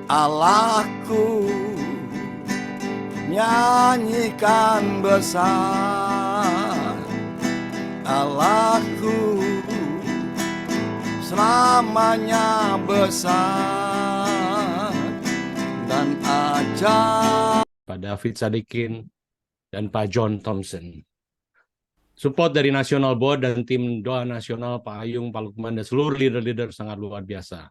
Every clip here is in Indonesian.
Allahku, nyanyikan besar. Allahku, selamanya besar dan ajaib. Pak David Sadikin dan Pak John Thompson. Support dari National Board dan tim doa nasional Pak Ayung, Pak Lukman, dan seluruh leader-leader sangat luar biasa.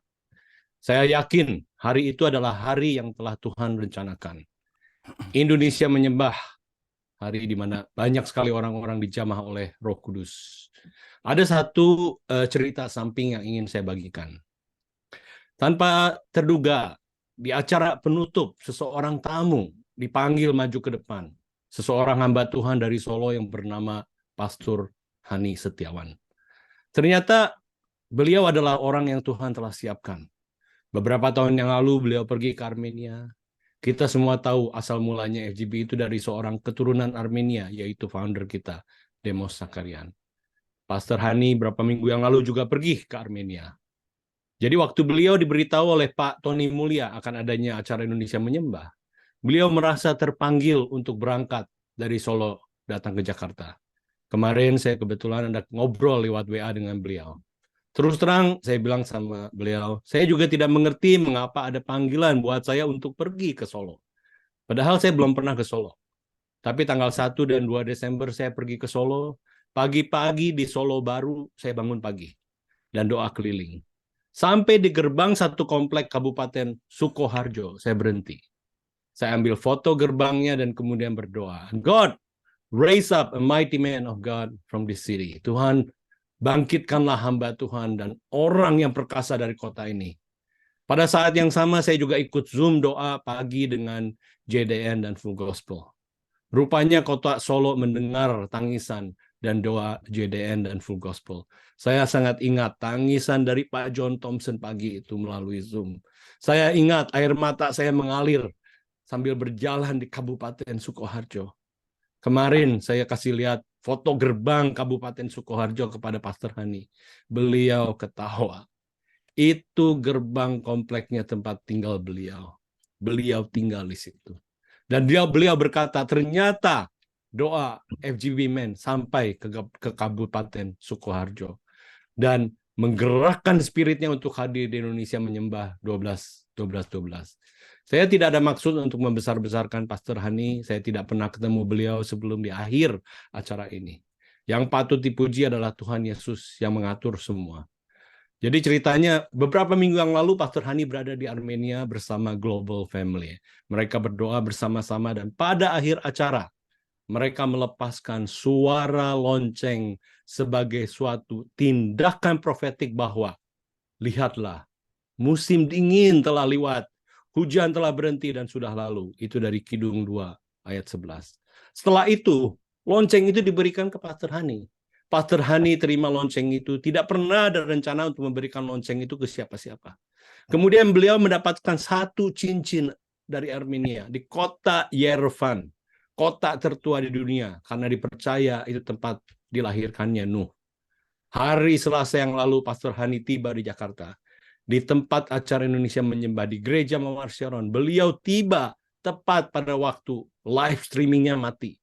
Saya yakin hari itu adalah hari yang telah Tuhan rencanakan. Indonesia menyembah hari di mana banyak sekali orang-orang dijamah oleh Roh Kudus. Ada satu cerita samping yang ingin saya bagikan. Tanpa terduga, di acara penutup, seseorang tamu dipanggil maju ke depan. Seseorang hamba Tuhan dari Solo yang bernama Pastor Hani Setiawan. Ternyata beliau adalah orang yang Tuhan telah siapkan. Beberapa tahun yang lalu beliau pergi ke Armenia. Kita semua tahu asal mulanya FGB itu dari seorang keturunan Armenia, yaitu founder kita, Demos Zakarian. Pastor Hani beberapa minggu yang lalu juga pergi ke Armenia. Jadi waktu beliau diberitahu oleh Pak Tony Mulya akan adanya acara Indonesia Menyembah, beliau merasa terpanggil untuk berangkat dari Solo datang ke Jakarta. Kemarin saya kebetulan ada ngobrol lewat WA dengan beliau. Terus terang saya bilang sama beliau, saya juga tidak mengerti mengapa ada panggilan buat saya untuk pergi ke Solo. Padahal saya belum pernah ke Solo. Tapi tanggal 1 dan 2 Desember saya pergi ke Solo. Pagi-pagi di Solo Baru saya bangun pagi dan doa keliling. Sampai di gerbang satu komplek Kabupaten Sukoharjo, saya berhenti. Saya ambil foto gerbangnya dan kemudian berdoa. God, raise up a mighty man of God from this city. Tuhan, bangkitkanlah hamba Tuhan dan orang yang perkasa dari kota ini. Pada saat yang sama saya juga ikut Zoom doa pagi dengan JDN dan Full Gospel. Rupanya kota Solo mendengar tangisan dan doa JDN dan Full Gospel. Saya sangat ingat tangisan dari Pak John Thompson pagi itu melalui Zoom. Saya ingat air mata saya mengalir sambil berjalan di Kabupaten Sukoharjo. Kemarin saya kasih lihat foto gerbang Kabupaten Sukoharjo kepada Pastor Hani. Beliau ketawa. Itu gerbang kompleknya tempat tinggal beliau. Beliau tinggal di situ. Dan beliau berkata, ternyata doa FGB Men sampai ke Kabupaten Sukoharjo. Dan menggerakkan spiritnya untuk hadir di Indonesia Menyembah 12. Saya tidak ada maksud untuk membesar-besarkan Pastor Hani. Saya tidak pernah ketemu beliau sebelum di akhir acara ini. Yang patut dipuji adalah Tuhan Yesus yang mengatur semua. Jadi ceritanya beberapa minggu yang lalu Pastor Hani berada di Armenia bersama Global Family. Mereka berdoa bersama-sama dan pada akhir acara mereka melepaskan suara lonceng sebagai suatu tindakan profetik bahwa lihatlah musim dingin telah lewat, hujan telah berhenti dan sudah lalu. Itu dari Kidung 2 ayat 11. Setelah itu lonceng itu diberikan ke Pastor Hani. Pastor Hani terima lonceng itu, tidak pernah ada rencana untuk memberikan lonceng itu ke siapa-siapa. Kemudian beliau mendapatkan satu cincin dari Armenia di kota Yerevan, kota tertua di dunia, karena dipercaya itu tempat dilahirkannya Nuh. Hari Selasa yang lalu Pastor Hani tiba di Jakarta, di tempat acara Indonesia Menyembah di Gereja Mawar Sharon. Beliau tiba tepat pada waktu live streamingnya mati.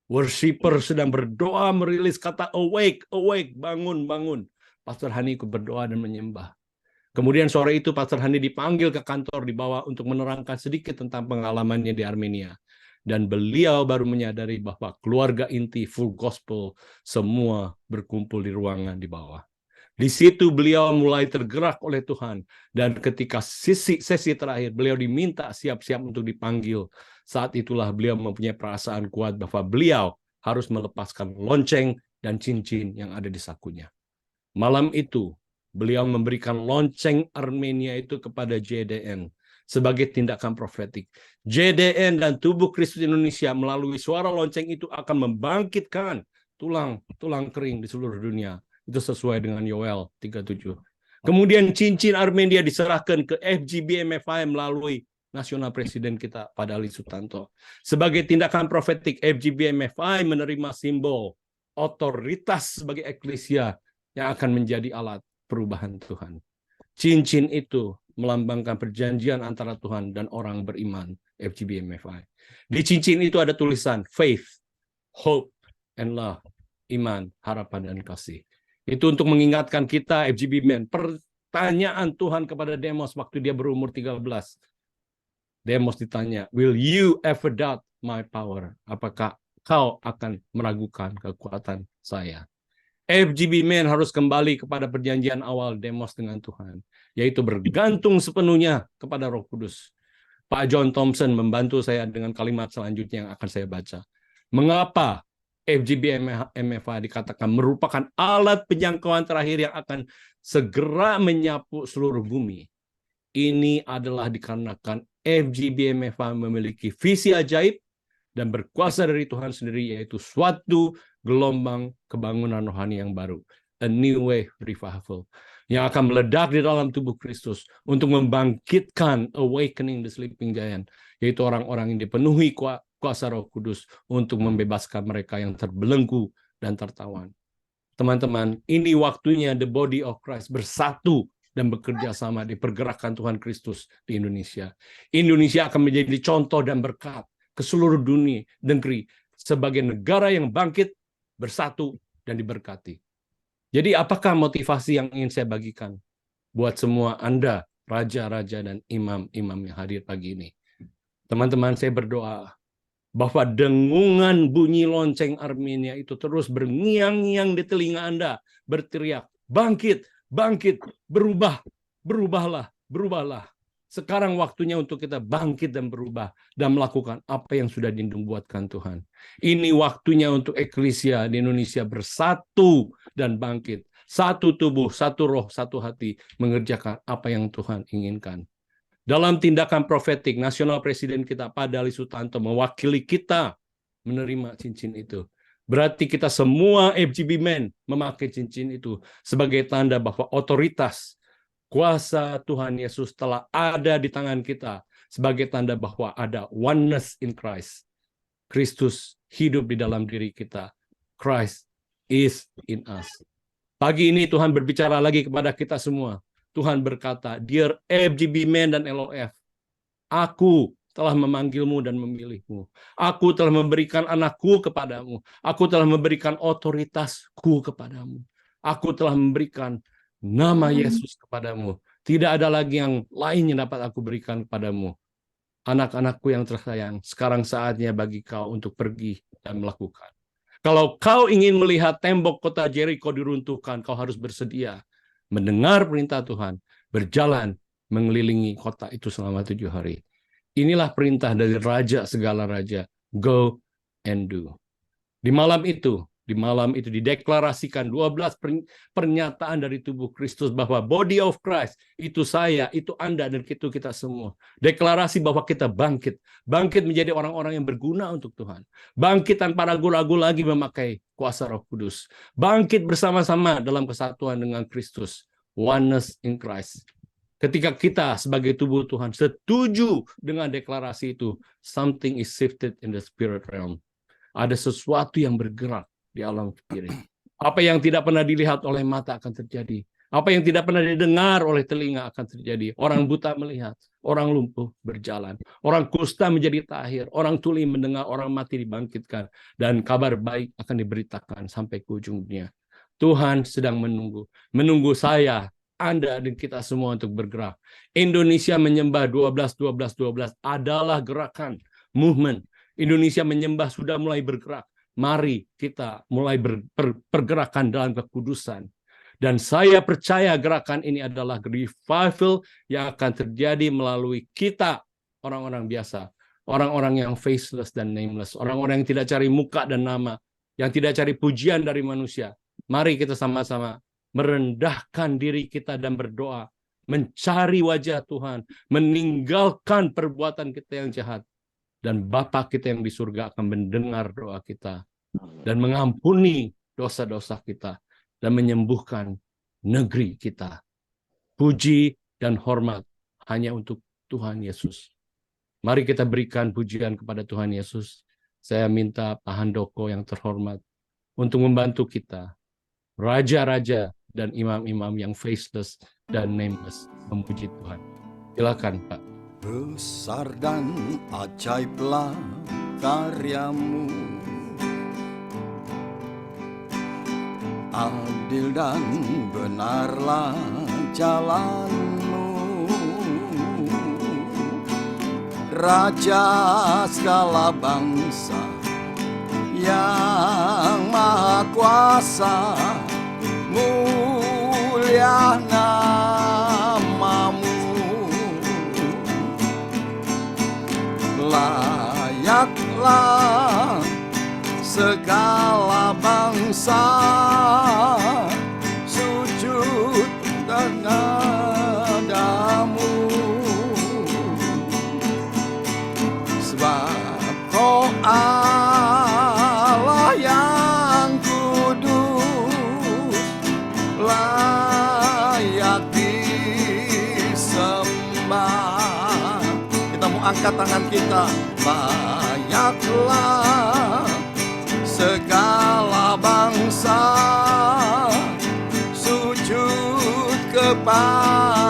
Worshipper sedang berdoa merilis kata awake, awake, bangun, bangun. Pastor Hani ikut berdoa dan menyembah. Kemudian sore itu Pastor Hani dipanggil ke kantor dibawa untuk menerangkan sedikit tentang pengalamannya di Armenia. Dan beliau baru menyadari bahwa keluarga inti Full Gospel semua berkumpul di ruangan di bawah. Di situ beliau mulai tergerak oleh Tuhan. Dan ketika sesi terakhir, beliau diminta siap-siap untuk dipanggil. Saat itulah beliau mempunyai perasaan kuat bahwa beliau harus melepaskan lonceng dan cincin yang ada di sakunya. Malam itu, beliau memberikan lonceng Armenia itu kepada JDN sebagai tindakan profetik. JDN dan Tubuh Kristus Indonesia melalui suara lonceng itu akan membangkitkan tulang kering di seluruh dunia. Itu sesuai dengan Yoel 37. Kemudian cincin Armenia diserahkan ke FGB MFI melalui Nasional Presiden kita pada Ali Sutanto. Sebagai tindakan profetik, FGB MFI menerima simbol otoritas sebagai eklesia yang akan menjadi alat perubahan Tuhan. Cincin itu melambangkan perjanjian antara Tuhan dan orang beriman, FGB MFI. Di cincin itu ada tulisan faith, hope, and love. Iman, harapan, dan kasih. Itu untuk mengingatkan kita, FGB Men, pertanyaan Tuhan kepada Demos waktu dia berumur 13. Demos ditanya, will you ever doubt my power? Apakah kau akan meragukan kekuatan saya? FGB Men harus kembali kepada perjanjian awal Demos dengan Tuhan, yaitu bergantung sepenuhnya kepada Roh Kudus. Pak John Thompson membantu saya dengan kalimat selanjutnya yang akan saya baca. Mengapa FGB MFA dikatakan merupakan alat penjangkauan terakhir yang akan segera menyapu seluruh bumi? Ini adalah dikarenakan FGB MFA memiliki visi ajaib dan berkuasa dari Tuhan sendiri, yaitu suatu gelombang kebangunan rohani yang baru, a new wave revival, yang akan meledak di dalam tubuh Kristus untuk membangkitkan awakening the sleeping giant, yaitu orang-orang yang dipenuhi kuasa Roh Kudus untuk membebaskan mereka yang terbelenggu dan tertawan. Teman-teman, ini waktunya the body of Christ bersatu dan bekerja sama di pergerakan Tuhan Kristus di Indonesia. Indonesia akan menjadi contoh dan berkat ke seluruh dunia, negeri, sebagai negara yang bangkit, bersatu, dan diberkati. Jadi apakah motivasi yang ingin saya bagikan buat semua Anda, raja-raja dan imam-imam yang hadir pagi ini? Teman-teman, saya berdoa bahwa dengungan bunyi lonceng Armenia itu terus berngiang-ngiang di telinga Anda, berteriak, bangkit, bangkit, berubah, berubahlah, berubahlah. Sekarang waktunya untuk kita bangkit dan berubah dan melakukan apa yang sudah dinubuatkan Tuhan. Ini waktunya untuk eklesia di Indonesia bersatu dan bangkit. Satu tubuh, satu roh, satu hati mengerjakan apa yang Tuhan inginkan. Dalam tindakan profetik, nasional presiden kita Pak Dali Sutanto mewakili kita menerima cincin itu. Berarti kita semua FGB Men memakai cincin itu sebagai tanda bahwa otoritas kuasa Tuhan Yesus telah ada di tangan kita, sebagai tanda bahwa ada oneness in Christ. Kristus hidup di dalam diri kita. Christ is in us. Pagi ini Tuhan berbicara lagi kepada kita semua. Tuhan berkata, dear FGB Men dan LOF, aku telah memanggilmu dan memilihmu. Aku telah memberikan anakku kepadamu. Aku telah memberikan otoritasku kepadamu. Aku telah memberikan nama Yesus kepadamu. Tidak ada lagi yang lain yang dapat aku berikan kepadamu. Anak-anakku yang tersayang, sekarang saatnya bagi kau untuk pergi dan melakukan. Kalau kau ingin melihat tembok kota Jericho diruntuhkan, kau harus bersedia mendengar perintah Tuhan, berjalan mengelilingi kota itu selama 7 hari. Inilah perintah dari Raja segala raja. Go and do. Di malam itu dideklarasikan 12 pernyataan dari tubuh Kristus bahwa body of Christ, itu saya, itu Anda, dan itu kita semua. Deklarasi bahwa kita bangkit. Bangkit menjadi orang-orang yang berguna untuk Tuhan. Bangkit tanpa ragu-ragu lagi memakai kuasa Roh Kudus. Bangkit bersama-sama dalam kesatuan dengan Kristus. Oneness in Christ. Ketika kita sebagai tubuh Tuhan setuju dengan deklarasi itu, something is shifted in the spirit realm. Ada sesuatu yang bergerak di alam spirit. Apa yang tidak pernah dilihat oleh mata akan terjadi. Apa yang tidak pernah didengar oleh telinga akan terjadi. Orang buta melihat, orang lumpuh berjalan, orang kusta menjadi tahir, orang tuli mendengar, orang mati dibangkitkan, dan kabar baik akan diberitakan sampai ke ujung dunia. Tuhan sedang menunggu saya, Anda, dan kita semua untuk bergerak. Indonesia menyembah 12 adalah gerakan, movement. Indonesia menyembah sudah mulai bergerak. Mari kita mulai pergerakan dalam kekudusan. Dan saya percaya gerakan ini adalah revival yang akan terjadi melalui kita, orang-orang biasa. Orang-orang yang faceless dan nameless. Orang-orang yang tidak cari muka dan nama. Yang tidak cari pujian dari manusia. Mari kita sama-sama merendahkan diri kita dan berdoa. Mencari wajah Tuhan. Meninggalkan perbuatan kita yang jahat. Dan Bapa kita yang di surga akan mendengar doa kita dan mengampuni dosa-dosa kita dan menyembuhkan negeri kita. Puji dan hormat hanya untuk Tuhan Yesus. Mari kita berikan pujian kepada Tuhan Yesus. Saya minta Pak Handoko yang terhormat untuk membantu kita. Raja-raja dan imam-imam yang faceless dan nameless memuji Tuhan. Silakan, Pak. Besar dan ajaiblah karyamu, adil dan benarlah jalanmu, Raja segala bangsa yang maha kuasa, mulia namamu. Layaklah segala bangsa sujud kepadamu, sebab Kau Allah yang kudus, layak disembah. Kita mau angkat tangan kita. Layaklah segala bangsa sujud kepada